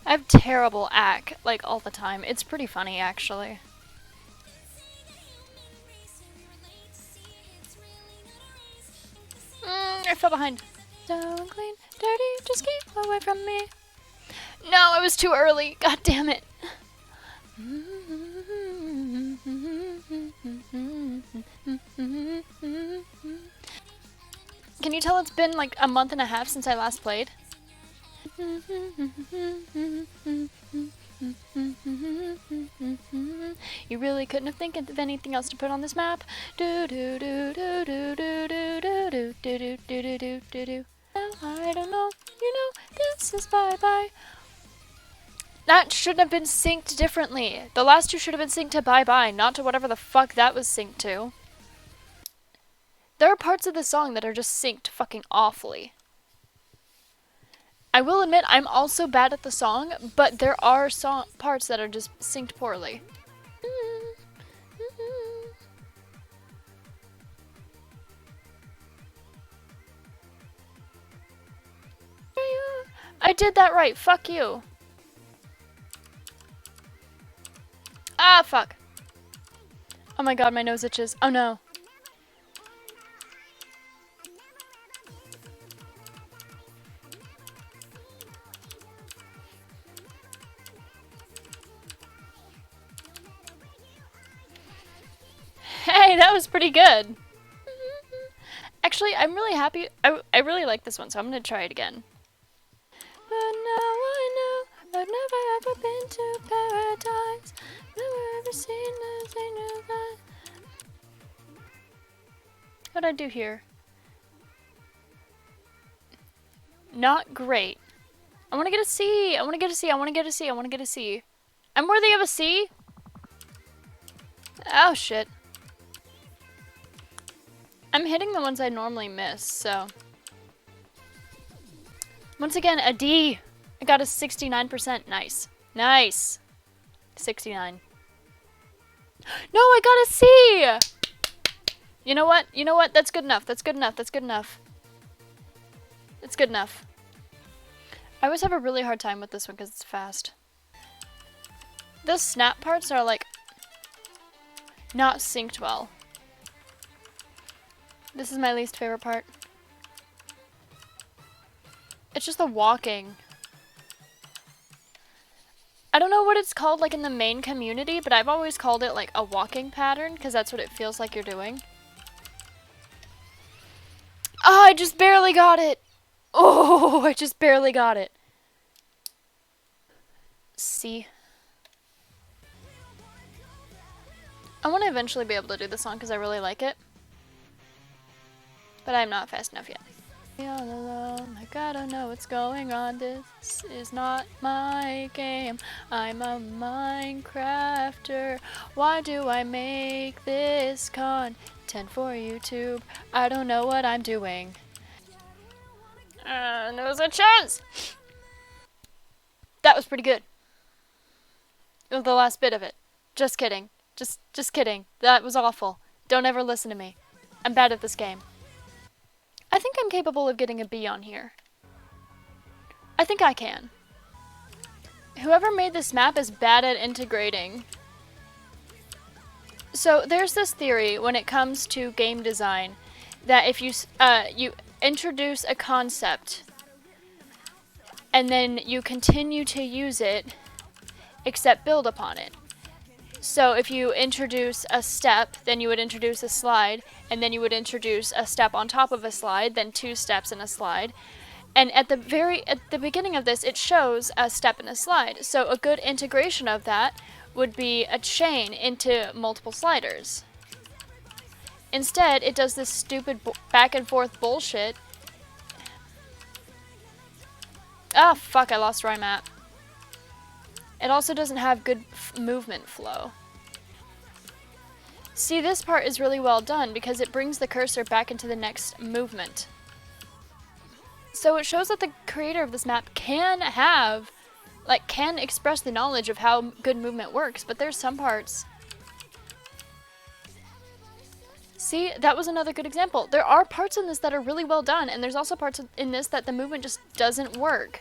I have terrible ack, like, all the time. It's pretty funny, actually. I fell behind. Don't clean, dirty, just keep away from me. No, it was too early. God damn it. Can you tell it's been like a month and a half since I last played? You really couldn't have think of anything else to put on this map. Do do do do do do do do do do do do do do. I don't know. You know, this is bye bye. That shouldn't have been synced differently. The last two should have been synced to bye bye, not to whatever the fuck that was synced to. There are parts of the song that are just synced fucking awfully. I will admit I'm also bad at the song, but there are parts that are just synced poorly. I did that right, fuck you. Ah, fuck. Oh my god, my nose itches. Oh no. Hey, that was pretty good. Actually, I'm really happy. I really like this one, so I'm gonna try it again. But now I know I've never ever been to paradise. Never ever seen nothing of that. What'd I do here? Not great. I wanna get a C. I wanna get a C. I wanna get a C. I wanna get a C. I'm worthy of a C? Oh shit. I'm hitting the ones I normally miss, so. Once again, a D. I got a 69%. Nice. Nice. 69. No, I got a C! You know what? You know what? That's good enough. That's good enough. That's good enough. It's good enough. I always have a really hard time with this one because it's fast. The snap parts are like not synced well. This is my least favorite part. It's just the walking. I don't know what it's called like in the main community, but I've always called it like a walking pattern because that's what it feels like you're doing. Oh, I just barely got it. Oh, I just barely got it. C. I want to eventually be able to do this song because I really like it. But I'm not fast enough yet. All alone, I gotta know what's going on. This is not my game. I'm a Minecrafter. Why do I make this content for YouTube? I don't know what I'm doing. There's a chance! That was pretty good. It was the last bit of it. Just kidding. Just kidding. That was awful. Don't ever listen to me. I'm bad at this game. I think I'm capable of getting a B on here. I think I can. Whoever made this map is bad at integrating. So there's this theory when it comes to game design that if you introduce a concept and then you continue to use it except build upon it. So if you introduce a step, then you would introduce a slide, and then you would introduce a step on top of a slide, then 2 steps in a slide. And at the beginning of this, it shows a step and a slide. So a good integration of that would be a chain into multiple sliders. Instead, it does this stupid back and forth bullshit. Ah, fuck, I lost where I'm at. It also doesn't have good movement flow. See, this part is really well done because it brings the cursor back into the next movement. So it shows that the creator of this map can express the knowledge of how good movement works, but there's some parts. See, that was another good example. There are parts in this that are really well done, and there's also parts in this that the movement just doesn't work.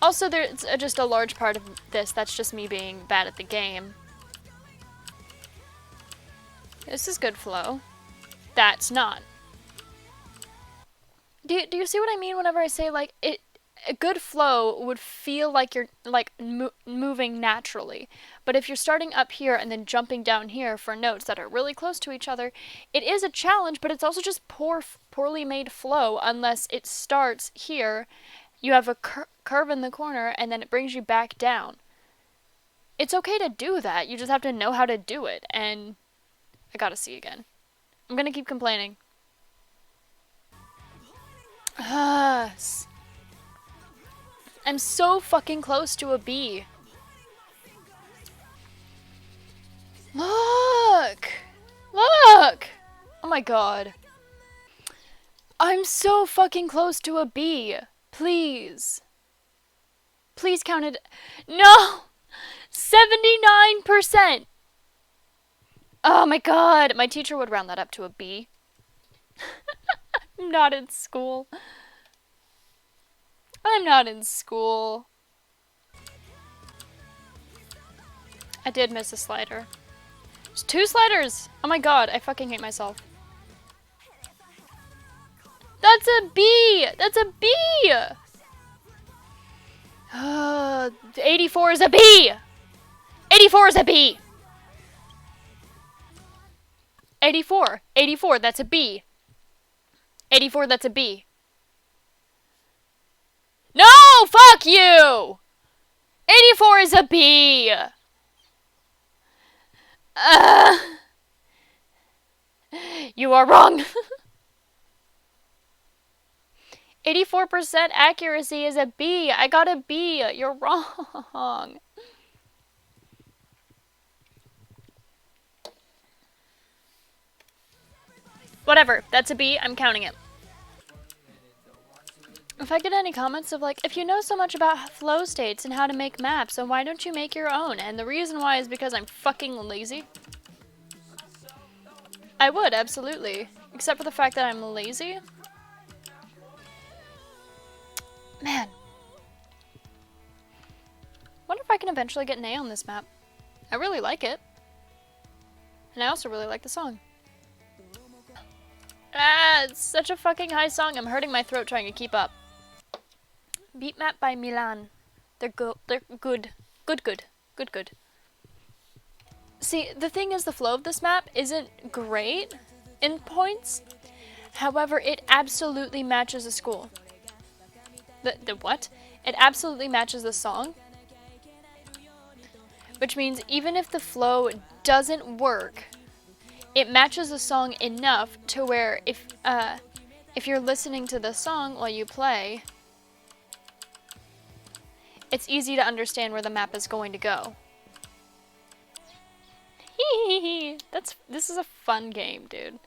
Also, there's just a large part of this that's just me being bad at the game. This is good flow. That's not. Do you see what I mean whenever I say, like, a good flow would feel like you're, like, moving naturally. But if you're starting up here and then jumping down here for notes that are really close to each other, it is a challenge, but it's also just poorly made flow unless it starts here. You have a curve in the corner, and then it brings you back down. It's okay to do that. You just have to know how to do it, and I gotta see again. I'm gonna keep complaining. I'm so fucking close to a B. Look! Look! Oh my god. I'm so fucking close to a B. Please. Please count it. No! 79%! Oh my god. My teacher would round that up to a B. I'm not in school. I'm not in school. I did miss a slider. There's 2 sliders! Oh my god, I fucking hate myself. That's a B! That's a B! 84 is a B! 84 is a B! 84. 84, that's a B. 84, that's a B. No! Fuck you! 84 is a B! You are wrong. 84% accuracy is a B. I got a B. You're wrong. Whatever. That's a B. I'm counting it. If I get any comments of like, if you know so much about flow states and how to make maps, then why don't you make your own? And the reason why is because I'm fucking lazy. I would, absolutely. Except for the fact that I'm lazy. Man. Wonder if I can eventually get an A on this map. I really like it. And I also really like the song. Ah, it's such a fucking high song. I'm hurting my throat trying to keep up. Beat map by Milan. They're good. Good. See, the thing is, the flow of this map isn't great in points. However, it absolutely matches the school. The what? It absolutely matches the song. Which means even if the flow doesn't work, it matches the song enough to where if you're listening to the song while you play, it's easy to understand where the map is going to go. This is a fun game, dude.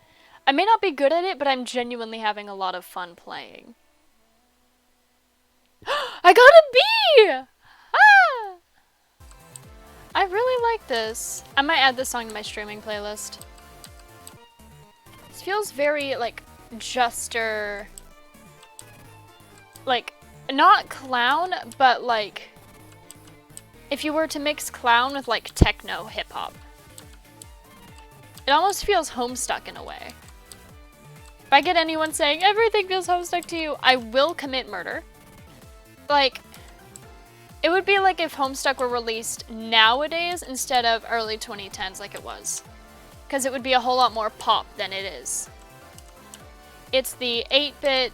I may not be good at it, but I'm genuinely having a lot of fun playing. I got a B! Ah! I really like this. I might add this song to my streaming playlist. This feels very, like, Juster... Like, not clown, but, like... If you were to mix clown with, like, techno hip-hop. It almost feels Homestuck in a way. If I get anyone saying, everything feels Homestuck to you, I will commit murder. Like, it would be like if Homestuck were released nowadays instead of early 2010s like it was. Because it would be a whole lot more pop than it is. It's the 8-bit,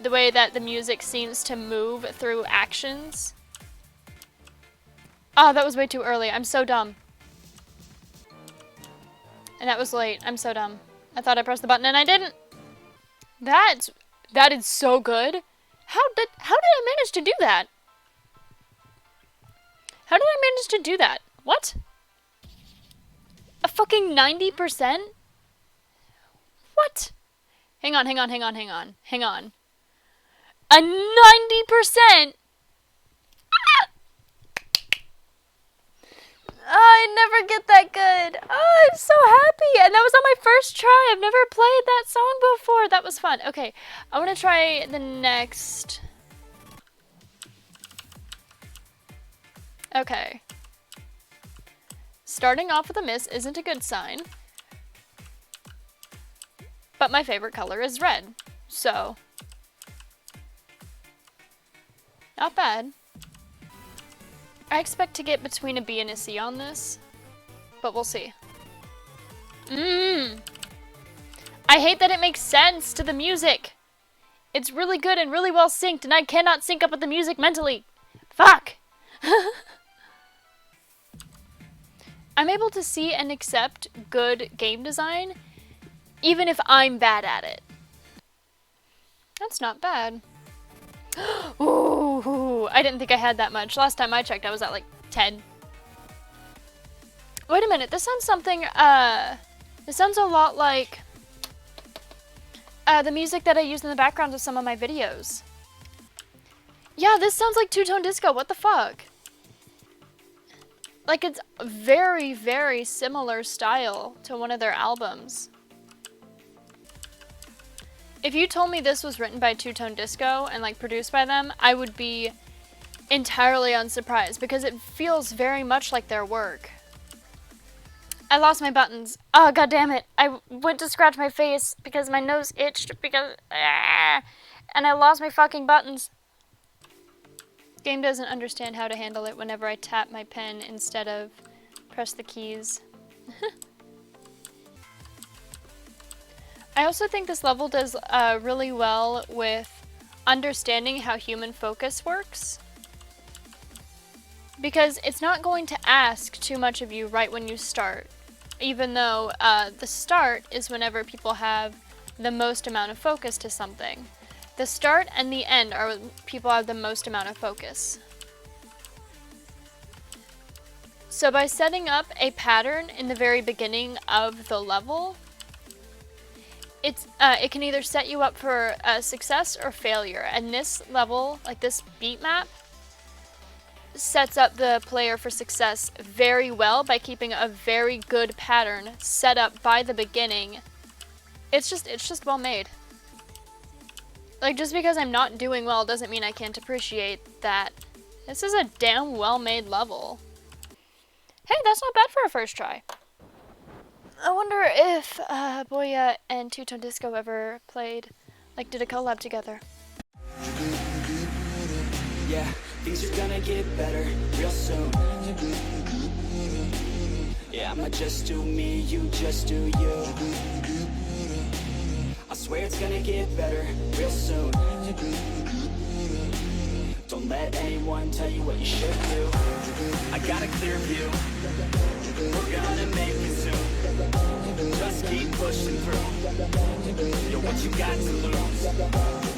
the way that the music seems to move through actions. Oh, that was way too early. I'm so dumb. And that was late. I'm so dumb. I thought I pressed the button and I didn't. That is so good. How did I manage to do that? How did I manage to do that? What? A fucking 90%? What? Hang on. A 90%? I never get that good. Oh, I'm so happy. And that was on my first try. I've never played that song before. That was fun. Okay, I want to try the next. Okay. Starting off with a miss isn't a good sign. But my favorite color is red, so not bad. I expect to get between a B and a C on this, but we'll see. I hate that it makes sense to the music. It's really good and really well synced, and I cannot sync up with the music mentally. Fuck! I'm able to see and accept good game design, even if I'm bad at it. That's not bad. Ooh, I didn't think I had that much. Last time I checked, I was at like 10. Wait a minute, this sounds something, this sounds a lot like the music that I use in the background of some of my videos. Yeah, this sounds like Two Tone Disco, what the fuck? Like, it's very, very similar style to one of their albums. If you told me this was written by Two Tone Disco and like produced by them, I would be entirely unsurprised because it feels very much like their work. I lost my buttons. Oh, god damn it. I went to scratch my face because my nose itched because and I lost my fucking buttons. Game doesn't understand how to handle it whenever I tap my pen instead of press the keys. I also think this level does really well with understanding how human focus works. Because it's not going to ask too much of you right when you start. Even though the start is whenever people have the most amount of focus to something. The start and the end are when people have the most amount of focus. So by setting up a pattern in the very beginning of the level, it can either set you up for success or failure. And this level, like this beat map, sets up the player for success very well by keeping a very good pattern set up by the beginning. It's just well made. Like, just because I'm not doing well doesn't mean I can't appreciate that this is a damn well made level. Hey, that's not bad for a first try. I wonder if Boya and Two Tone Disco ever did a collab together. Yeah, things are gonna get better real soon. Yeah, I'ma just do me, you just do you. I swear it's gonna get better real soon. Don't let anyone tell you what you should do. I got a clear view. We're gonna make it soon. Just keep pushing through. Yo, what you got to lose?